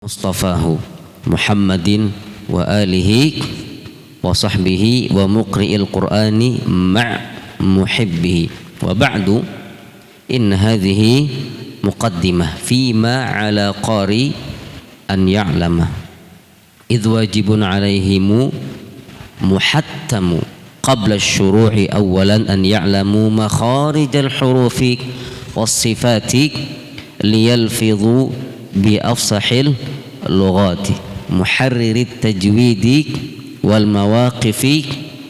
mustafahu Muhammadin wa alihi wa sahbihi wa muqri'il qur'ani ma' muhibbihi wa ba'du in hadhihi muqaddimah fima ala qari an ya'lama idh wajibun alaihimu muhattamu qabla asy-syuru'i awwalan an ya'lamu makharijal hurufi was-sifati liyalfidhu bi afsahil lughati muharririt tajwidi wal mawaqifi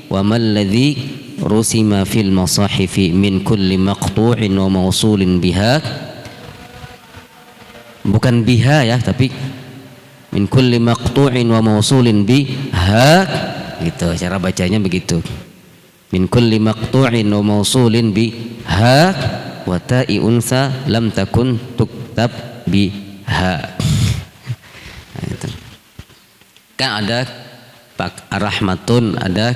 wa mal ladzi rusima fil masahifi min kulli maqtu'in wa mawsulin biha, bukan biha ya, tapi min kulli maqtu'in wa mawsulin biha, gitu cara bacanya begitu. Min kulli maqtu'in wa mawsulin biha wa ta'i unsa lam takun tuktab biha. Kan ada rahmatun, ada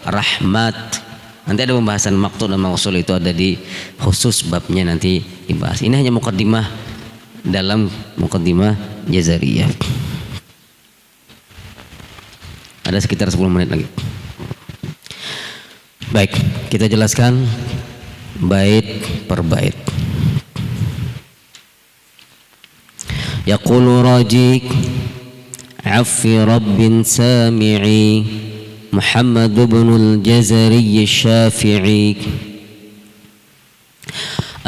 rahmat. Nanti ada pembahasan maqtu' dan mausul, itu ada di khusus babnya nanti dibahas. Ini hanya muqaddimah dalam muqaddimah Jazariyah. Ada sekitar 10 menit lagi. Baik, kita jelaskan bait per bait. Yaqulu rajiq عفي رب سامعي محمد بن الجزري الشافعي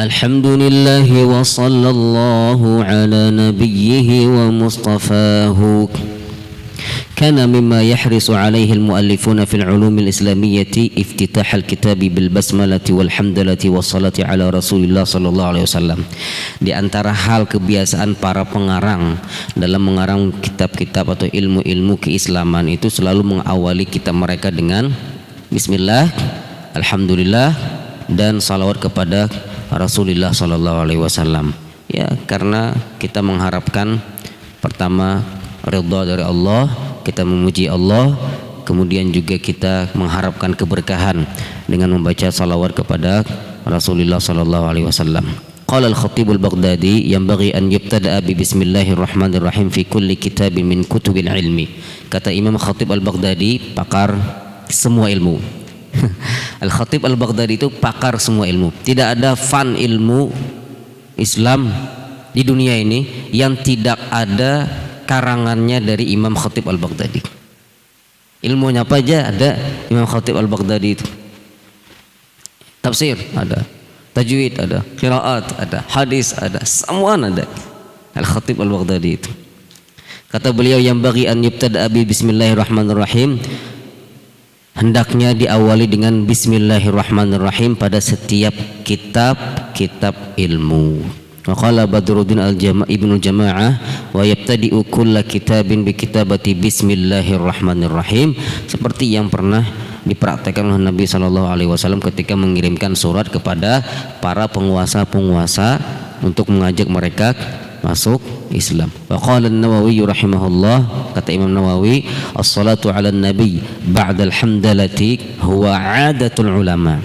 الحمد لله وصلى الله على نبيه ومصطفاه كان مما يحرص عليه المؤلفون في العلوم الإسلامية افتتاح الكتاب بالبسملة والحمدلة والصلاة على رسول الله صلى الله عليه وسلم. Di antara hal kebiasaan para pengarang dalam mengarang kitab-kitab atau ilmu-ilmu keislaman itu selalu mengawali kitab mereka dengan Bismillah, Alhamdulillah, dan salawat kepada Rasulullah sallallahu alaihi wasallam. Ya, karena kita mengharapkan pertama ridha dari Allah, kita memuji Allah, kemudian juga kita mengharapkan keberkahan dengan membaca salawat kepada Rasulullah sallallahu alaihi wasallam. Qala al-Khatib al-Baghdadi yanbaghi an yubtada'a bi bismillahirrahmanirrahim fi kulli kitabin min kutubil ilmi. Kata Imam Khatib al-Baghdadi, pakar semua ilmu. Al-Khatib al-Baghdadi itu pakar semua ilmu. Tidak ada fan ilmu Islam di dunia ini yang tidak ada karangannya dari Imam Khatib al-Baghdadi. Ilmunya apa aja ada Imam Khatib al-Baghdadi itu. Tafsir ada, tajwid ada, qiraat ada, hadis ada, semua ada. Al-Khatib al-Baghdadi itu. Kata beliau, yang bagi an yubtada'a bi bismillahirrahmanirrahim, hendaknya diawali dengan bismillahirrahmanirrahim pada setiap kitab ilmu. Qala Badruddin Ibnu Jama'ah wa yabtadi'u kulla kitabin bi kitabati bismillahirrahmanirrahim, seperti yang pernah dipraktekkan oleh Nabi sallallahu alaihi wasallam ketika mengirimkan surat kepada para penguasa-penguasa untuk mengajak mereka masuk Islam. Wa qala an-Nawawi rahimahullah, kata Imam Nawawi, as-salatu 'alan nabi ba'da al-hamdalati huwa 'adatul ulama.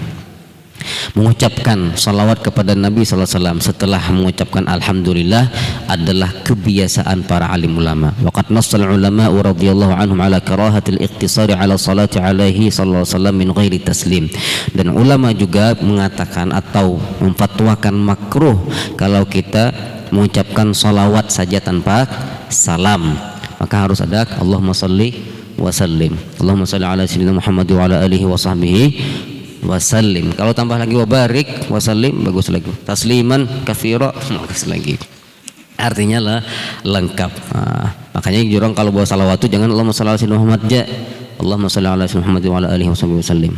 Mengucapkan salawat kepada Nabi sallallahu alaihi wasallam setelah mengucapkan alhamdulillah adalah kebiasaan para alim ulama. Waqad nassal ulama radhiyallahu anhum ala karahatil iqtisari ala salati alaihi sallallahu alaihi wasallam min ghairi taslim. Dan ulama juga mengatakan atau memfatwakan makruh kalau kita mengucapkan salawat saja tanpa salam, maka harus ada Allahumma salli wa sallim. Allahumma salli ala sayyidina Muhammad wa ala alihi wa sahbihi wasallim. Kalau tambah lagi wabarik wasallim, bagus lagi. Tasliman katsira, bagus lagi. Artinya lah lengkap. Makanya jurang kalau bawa salawat itu jangan Allahumma shalli ala sayyidina Muhammad ja. Allahumma shalli ala sayyidina Muhammad wa ala alihi wasallim.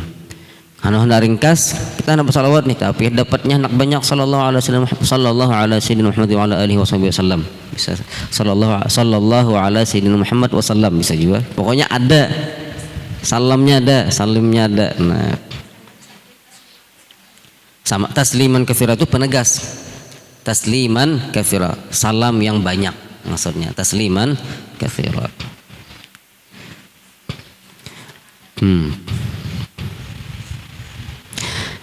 Karena hendak ringkas, kita hendak bersalawat nih, tapi dapatnya hendak banyak sallallahu ala sayyidina Muhammad wa ala alihi wasallam. Bisa sallallahu ala sayyidina Muhammad wasallam, bisa juga. Pokoknya ada salamnya, ada salimnya, ada. Nah, sama tasliman katsira itu penegas. Tasliman katsira, salam yang banyak maksudnya. Tasliman katsira.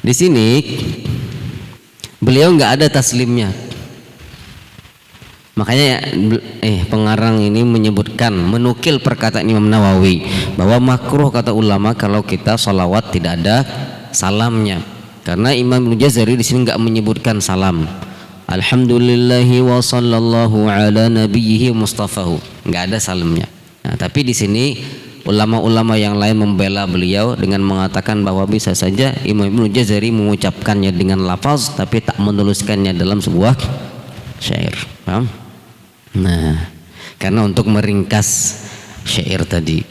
Di sini beliau nggak ada taslimnya. Makanya pengarang ini menyebutkan, menukil perkataan Imam Nawawi bahwa makruh kata ulama kalau kita sholawat tidak ada salamnya, karena Imam Ibnu Jazari di sini nggak menyebutkan salam. Alhamdulillahi wa sallallahu ala nabiyhi mustafahu, nggak ada salamnya. Nah, tapi di sini ulama-ulama yang lain membela beliau dengan mengatakan bahwa bisa saja Imam Ibnu Jazari mengucapkannya dengan lafaz tapi tak menuliskannya dalam sebuah syair. Paham? Nah, karena untuk meringkas syair tadi.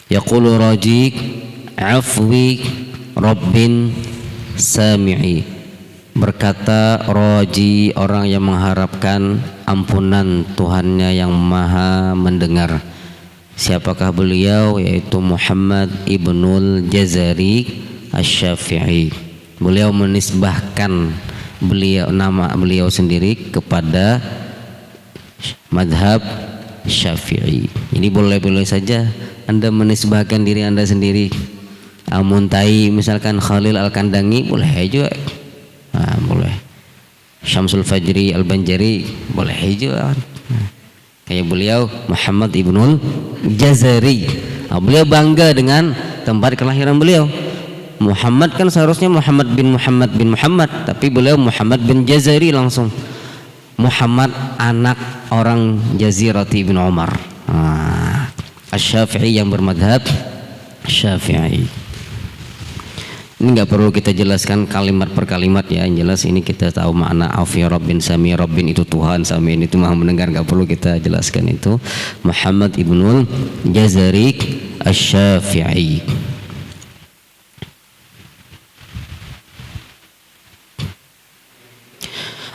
Yaqulu rajiq afwi rabbin sami'i, berkata raji orang yang mengharapkan ampunan Tuhannya yang maha mendengar. Siapakah beliau? Yaitu Muhammad Ibnul Jazari Asy-Syafi'i. Beliau menisbahkan nama beliau sendiri kepada madhab Syafi'i. Ini boleh-boleh saja Anda menisbahkan diri Anda sendiri. Amuntai misalkan Khalil Al-Kandangi boleh juga. Nah, boleh. Syamsul Fajri Al-Banjari boleh juga. Kayak beliau Muhammad Ibnul Jazari. Nah, beliau bangga dengan tempat kelahiran beliau. Muhammad kan seharusnya Muhammad bin Muhammad, tapi beliau Muhammad bin Jazari langsung. Muhammad anak orang Jazirati bin Umar. Nah, Asy-Syafi'i yang bermadhab Syafi'i. Ini nggak perlu kita jelaskan kalimat per kalimat ya, yang jelas ini kita tahu makna Afi Rabbin Sami Rabbin itu Tuhan, Sami itu maha mendengar, nggak perlu kita jelaskan itu. Muhammad Ibnul Jazari Asy-Syafi'i.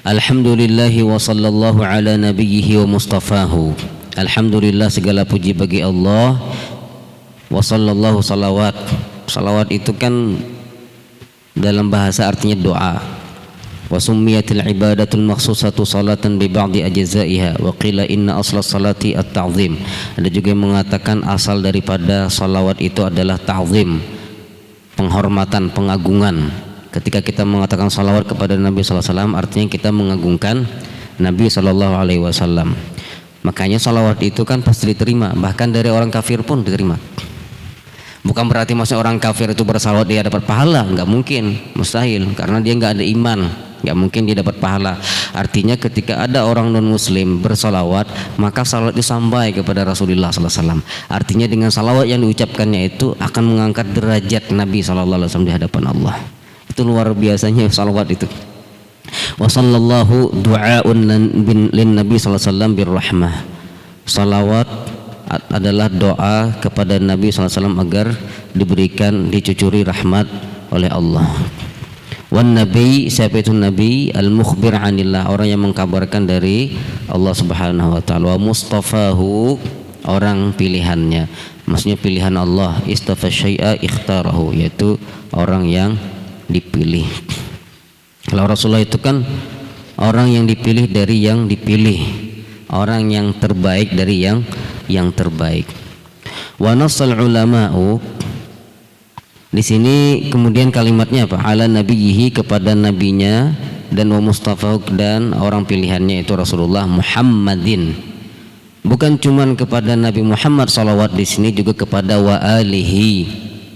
Alhamdulillahi wa sallallahu ala nabiyhi wa mustafahu. Alhamdulillah, segala puji bagi Allah. Wa sallallahu, salawat. Salawat itu kan dalam bahasa artinya doa. Wa summiyatil ibadatul makhsusatu salatan bi ba'di ajzaiha wa qila inna asla salati at-ta'zim. Ada juga yang mengatakan asal daripada salawat itu adalah ta'zim, penghormatan, pengagungan. Ketika kita mengatakan salawat kepada Nabi sallallahu alaihi wasallam, artinya kita mengagungkan Nabi sallallahu alaihi wasallam. Makanya salawat itu kan pasti diterima, bahkan dari orang kafir pun diterima. Bukan berarti maksudnya orang kafir itu bersalawat dia dapat pahala, nggak mungkin, mustahil, karena dia nggak ada iman, nggak mungkin dia dapat pahala. Artinya ketika ada orang non muslim bersalawat, maka salawat itu sampai kepada Rasulullah sallallahu alaihi wasallam. Artinya dengan salawat yang diucapkannya itu akan mengangkat derajat Nabi sallallahu alaihi wasallam di hadapan Allah. Itu luar biasanya salawat itu. Wa sallallahu du'aun lin Nabi sallallahu alaihi wasallam birrahmah. Salawat adalah doa kepada Nabi SAW agar diberikan, dicucuri rahmat oleh Allah. Wan Nabi, siapa itu Nabi? Al-mukhbir anillah, orang yang mengkabarkan dari Allah Subhanahu wa taala. Wa mustafahu, orang pilihannya, maksudnya pilihan Allah. Istafa syai'a ikhtarahu, yaitu orang yang dipilih. Kalau Rasulullah itu kan orang yang dipilih dari yang dipilih, orang yang terbaik dari yang terbaik. Wa nasal ulama'u, di sini kemudian kalimatnya apa? Ala nabiyhi, kepada nabinya, dan wa mustafa, dan orang pilihannya itu Rasulullah Muhammadin. Bukan cuman kepada Nabi Muhammad salawat di sini, juga kepada wa alihi,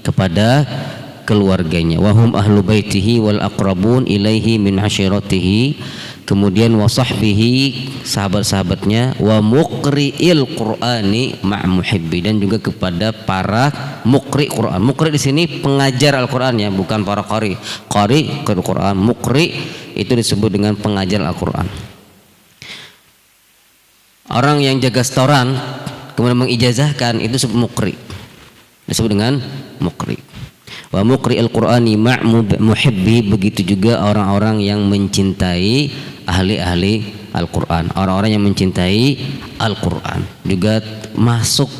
kepada keluarganya. Wa hum ahlu baitihi wal aqrabun ilaihi min ashiratihi. Kemudian wa sahbihi, sahabat-sahabatnya, wa muqri'il qur'ani ma' muhibbi, dan juga kepada para muqri Quran. Muqri di sini pengajar Al-Qur'an ya, bukan para qari. Qari Quran, muqri itu disebut dengan pengajar Al-Qur'an. Orang yang jaga setoran kemudian mengijazahkan itu disebut muqri. Disebut dengan muqri. Wa muqri'il qur'ani ma' muhibbi, begitu juga orang-orang yang mencintai ahli-ahli Al-Quran, orang-orang yang mencintai Al-Quran juga masuk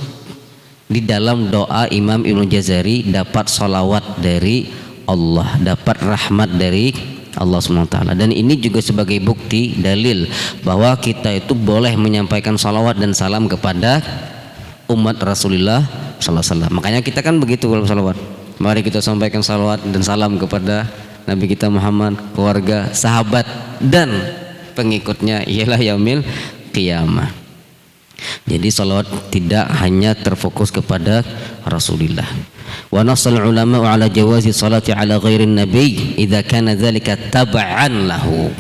di dalam doa Imam Ibnu Jazari, dapat salawat dari Allah, dapat rahmat dari Allah SWT. Dan ini juga sebagai bukti, dalil bahwa kita itu boleh menyampaikan salawat dan salam kepada umat Rasulullah sallallahu alaihi wasallam. Makanya kita kan begitu kalau salawat. Mari kita sampaikan salawat dan salam kepada Nabi kita Muhammad, keluarga, sahabat dan pengikutnya ialah yaumil qiyamah. Jadi salawat tidak hanya terfokus kepada Rasulullah. Wa nasal ulama ala jawazi salati ala ghairin nabi idza kana dzalika tab'an lahu.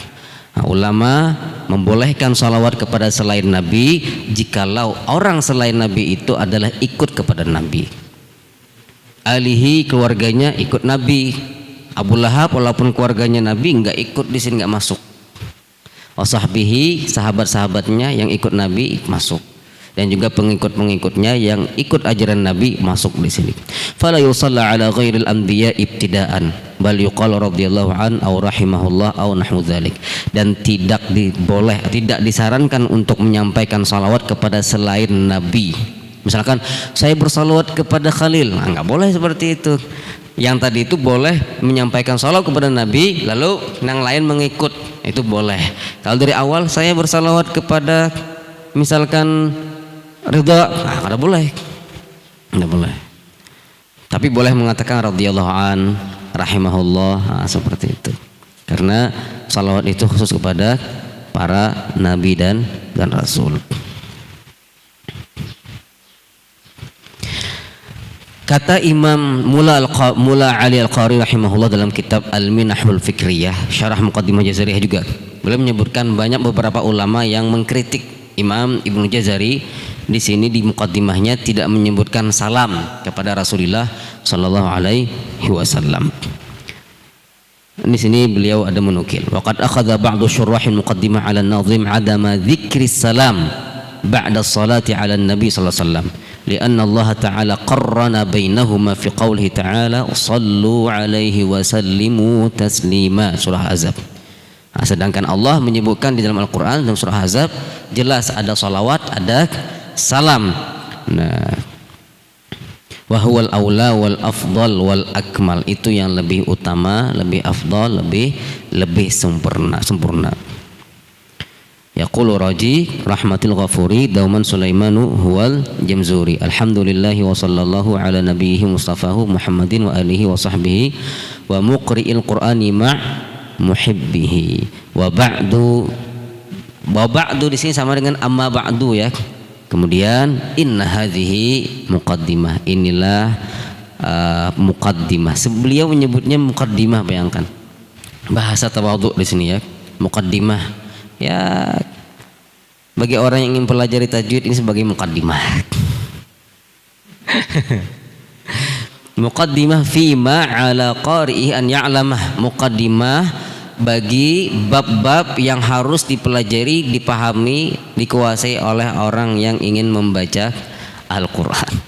Ulama membolehkan salawat kepada selain Nabi jikalau orang selain Nabi itu adalah ikut kepada Nabi. Alihi keluarganya ikut Nabi. Abu Lahab walaupun keluarganya Nabi enggak ikut di sini, enggak masuk. Wasahbihi sahabat-sahabatnya yang ikut Nabi masuk, dan juga pengikut-pengikutnya yang ikut ajaran Nabi masuk di sini. Fala yusalla ala ghairil anbiya ibtidaan bal yuqal radhiyallahu an aw rahimahullah aw nahwu dzalik. Dan tidak disarankan untuk menyampaikan salawat kepada selain Nabi. Misalkan saya bersalawat kepada Khalil, enggak boleh seperti itu. Yang tadi itu boleh menyampaikan salawat kepada Nabi lalu yang lain mengikut, itu boleh. Kalau dari awal saya bersalawat kepada misalkan Ridha, kada boleh. Tidak boleh. Tapi boleh mengatakan radhiyallahu an, rahimahullah, seperti itu. Karena salawat itu khusus kepada para nabi dan rasul. Kata Imam Mula Ali Al-Qari rahimahullah dalam kitab Al-Minahul Fikriyah, syarah Muqaddimah Jazariyah juga, beliau menyebutkan beberapa ulama yang mengkritik Imam Ibnu Jazari. Di sini di muqaddimahnya tidak menyebutkan salam kepada Rasulullah sallallahu alaihi wasallam. Di sini beliau ada menukil, waqad akhadha ba'du syurrahin muqaddimah 'ala an-nazim 'adama dzikri salam ba'da salati 'ala an-nabi sallallahu alaihi wasallam. Lianna Allah Ta'ala qarrana bainahuma fi qawlihi Ta'ala sallu alaihi wa sallimu taslima, surah Ahzab. Sedangkan Allah menyebutkan di dalam Al-Quran dalam surah Ahzab jelas ada salawat, ada salam. Nah, wa huwal aula wal afdal wal akmal, itu yang lebih utama, lebih afdal, lebih sempurna. Yaqulu Raji rahmatil ghafuri dauman Sulaimanu huwal Jamzuri. Alhamdulillahi wa sallallahu ala nabiyhi mustafahu Muhammadin wa alihi wa sahbihi wa muqri'il qur'ani ma' muhibbihi. Wa ba'du di sini sama dengan amma ba'du ya. Kemudian inna hadhihi muqaddimah, inilah muqaddimah. Beliau menyebutnya muqaddimah, bayangkan. Bahasa tawadhu di sini ya, muqaddimah. Ya, bagi orang yang ingin pelajari tajwid ini sebagai muqaddimah. Muqaddimah fima ala qari'i an ya'lamah, muqaddimah bagi bab-bab yang harus dipelajari, dipahami, dikuasai oleh orang yang ingin membaca Al-Quran.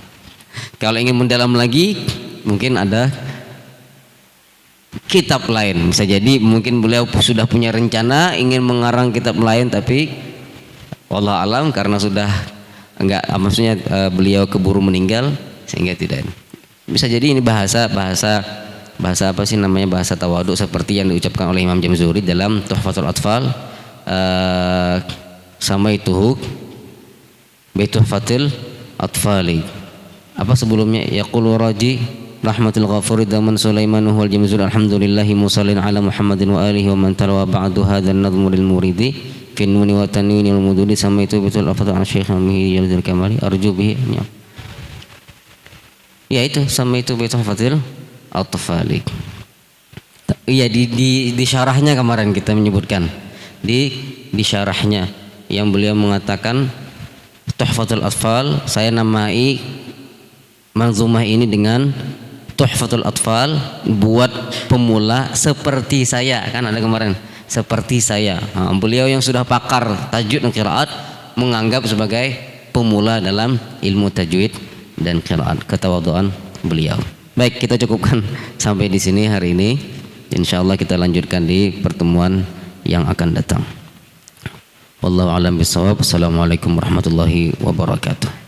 Kalau ingin mendalam lagi mungkin ada kitab lain, bisa jadi mungkin beliau sudah punya rencana ingin mengarang kitab lain, tapi wallahu alam karena sudah enggak, maksudnya beliau keburu meninggal sehingga tidak. Bisa jadi ini bahasa apa sih namanya, bahasa tawadhu seperti yang diucapkan oleh Imam Jamzuri dalam Tuhfatul Atfal, samaituhu bi Tuhfatil Atfali. Apa sebelumnya? Yaqulu Raji rahmatul ghafuri daman Sulaiman wal Jamzuri alhamdulillahi musallin ala Muhammadin wa alihi wa man talawa ba'du hadzal nadhmu lil muridi fi nuni wa tanwini wal mududi samaitu bitul afdal an syekh Muhammad Jalil Kamali arju bihi. Ya itu samaitu bitul fadil at-tafali. Iya, di syarahnya kemarin kita menyebutkan di syarahnya yang beliau mengatakan Tuhfatul Atfal, saya namai manzumah ini dengan Tuhfatul Atfal buat pemula seperti saya, kan ada kemarin seperti saya. Beliau yang sudah pakar tajwid dan qiraat menganggap sebagai pemula dalam ilmu tajwid dan qiraat, ketawadhuan beliau. Baik, kita cukupkan sampai di sini hari ini. Insyaallah kita lanjutkan di pertemuan yang akan datang. Wallahu a'lam bishawab. Assalamualaikum warahmatullahi wabarakatuh.